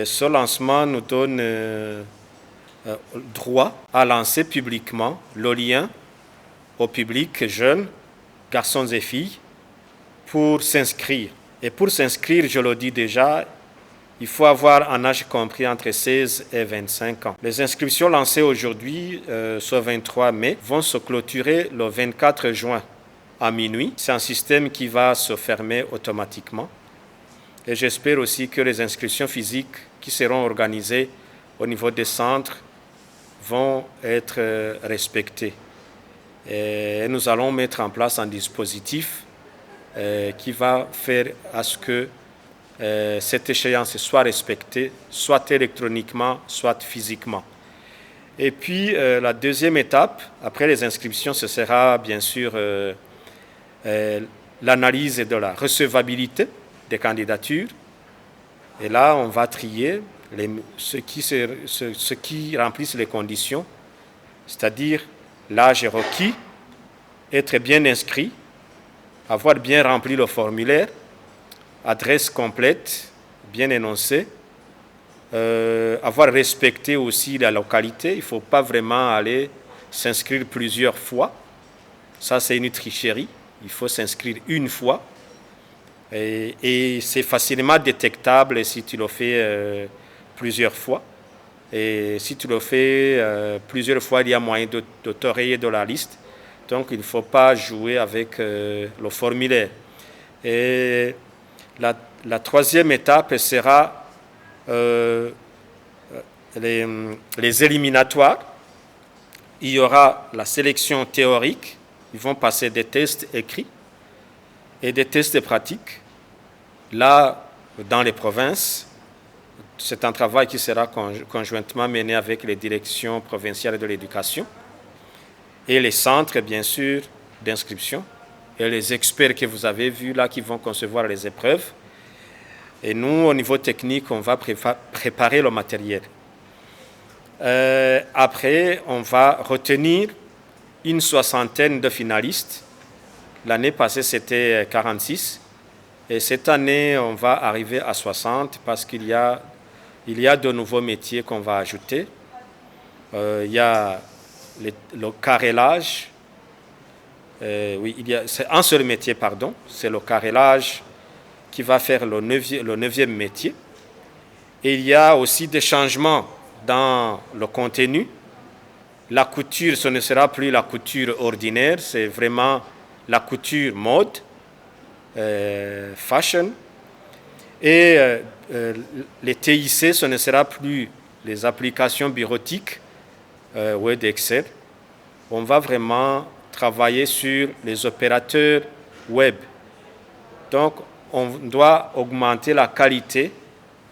Ce lancement nous donne droit à lancer publiquement le lien au public jeune, garçons et filles, pour s'inscrire. Et pour s'inscrire, je le dis déjà, il faut avoir un âge compris entre 16 et 25 ans. Les inscriptions lancées aujourd'hui, ce 23 mai, vont se clôturer le 24 juin à minuit. C'est un système qui va se fermer automatiquement. Et j'espère aussi que les inscriptions physiques qui seront organisées au niveau des centres vont être respectées. Et nous allons mettre en place un dispositif qui va faire à ce que cette échéance soit respectée, soit électroniquement, soit physiquement. Et puis la deuxième étape, après les inscriptions, ce sera bien sûr l'analyse de la recevabilité des candidatures. Et là, on va trier ceux qui remplissent les conditions, c'est-à-dire l'âge requis, être bien inscrit, avoir bien rempli le formulaire, adresse complète, bien énoncée, avoir respecté aussi la localité. Il ne faut pas vraiment aller s'inscrire plusieurs fois. Ça, c'est une tricherie. Il faut s'inscrire une fois. Et c'est facilement détectable si tu le fais plusieurs fois. Et si tu le fais plusieurs fois, il y a moyen de te rayer de la liste. Donc, il ne faut pas jouer avec le formulaire. Et la troisième étape sera les éliminatoires. Il y aura la sélection théorique. Ils vont passer des tests écrits et des tests pratiques. Là, dans les provinces, c'est un travail qui sera conjointement mené avec les directions provinciales de l'éducation et les centres, bien sûr, d'inscription et les experts que vous avez vus là qui vont concevoir les épreuves. Et nous, au niveau technique, on va préparer le matériel. Après, on va retenir une soixantaine de finalistes. L'année passée, c'était 46. Et cette année, on va arriver à 60 parce qu'il y a de nouveaux métiers qu'on va ajouter. Il y a le carrelage. C'est un seul métier, pardon. C'est le carrelage qui va faire le neuvième métier. Et il y a aussi des changements dans le contenu. La couture, ce ne sera plus la couture ordinaire, c'est vraiment la couture mode, fashion. Et les TIC, ce ne sera plus les applications bureautiques, Word, Excel. On va vraiment travailler sur les opérateurs web. Donc, on doit augmenter la qualité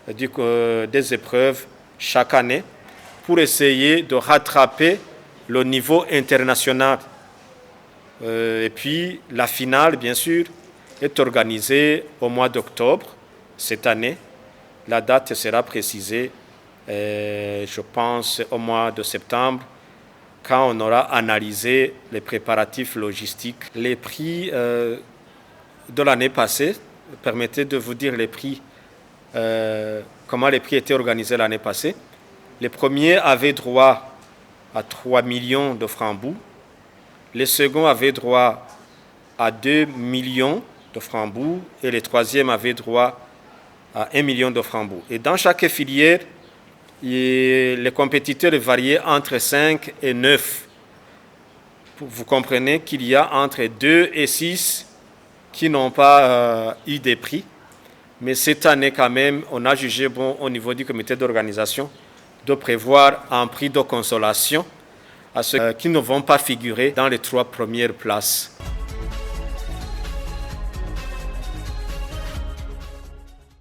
des épreuves chaque année pour essayer de rattraper le niveau international. Et puis, la finale, bien sûr, est organisée au mois d'octobre cette année. La date sera précisée, je pense, au mois de septembre, quand on aura analysé les préparatifs logistiques. Les prix de l'année passée, permettez de vous dire les prix, comment les prix étaient organisés l'année passée. Les premiers avaient droit à 3 millions de francs bouts. Les seconds avaient droit à 2 millions de francs bouts et les troisièmes avaient droit à 1 million de francs bouts. Et dans chaque filière, les compétiteurs variaient entre 5 et 9. Vous comprenez qu'il y a entre 2 et 6 qui n'ont pas eu des prix. Mais cette année, quand même, on a jugé bon au niveau du comité d'organisation de prévoir un prix de consolation à ceux qui ne vont pas figurer dans les 3 premières places.